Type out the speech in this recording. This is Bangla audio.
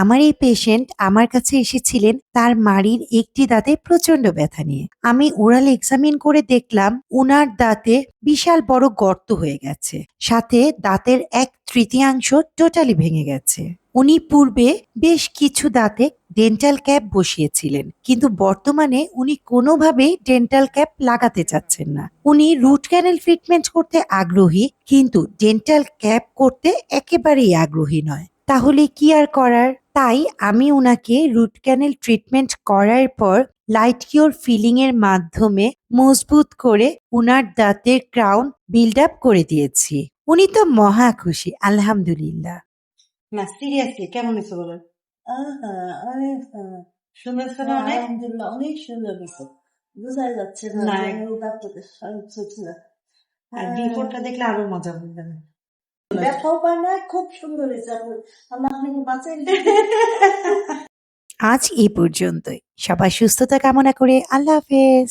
আমার এই পেশেন্ট আমার কাছে এসেছিলেন তার মাড়ির একটি দাঁতে প্রচন্ড ব্যথা নিয়ে। আমি ওরাল এক্সামিন করে দেখলাম উনার দাঁতে বিশাল বড় গর্ত হয়ে গেছে, সাথে দাঁতের 1/3 টোটালি ভেঙে গেছে। উনি পূর্বে বেশ কিছু দাঁতে ডেন্টাল ক্যাপ বসিয়েছিলেন, কিন্তু বর্তমানে উনি কোনোভাবেই ডেন্টাল ক্যাপ লাগাতে চাচ্ছেন না। উনি রুট ক্যানেল ট্রিটমেন্ট করতে আগ্রহী, কিন্তু ডেন্টাল ক্যাপ করতে একেবারেই আগ্রহী নয়। তাহলে কি আর করার? তাই আমি উনাকে রুট ক্যানেল ট্রিটমেন্ট করার পর লাইট কিওর ফিলিং এর মাধ্যমে মজবুত করে উনার দাঁতের ক্রাউন বিল্ড আপ করে দিয়েছি। উনি তো মহা খুশি, আলহামদুলিল্লাহ। না সিরিয়াসলি কেমন হয়েছে বলেন? অনেক সুন্দর ছিল অনেক। আলহামদুলিল্লাহ অনেক সুন্দর হয়েছে, বোঝাই যাচ্ছে না না, যে ডাক্তারদের ছিল। আর রিপোর্টটা দেখলে আরো মজা হবে। দেখাও পায় না, খুব সুন্দর হয়েছে। আল্লাহ আপনাকে বাঁচাই। আজ এই পর্যন্তই। সবার সুস্থতা কামনা করে আল্লাহ হাফেজ।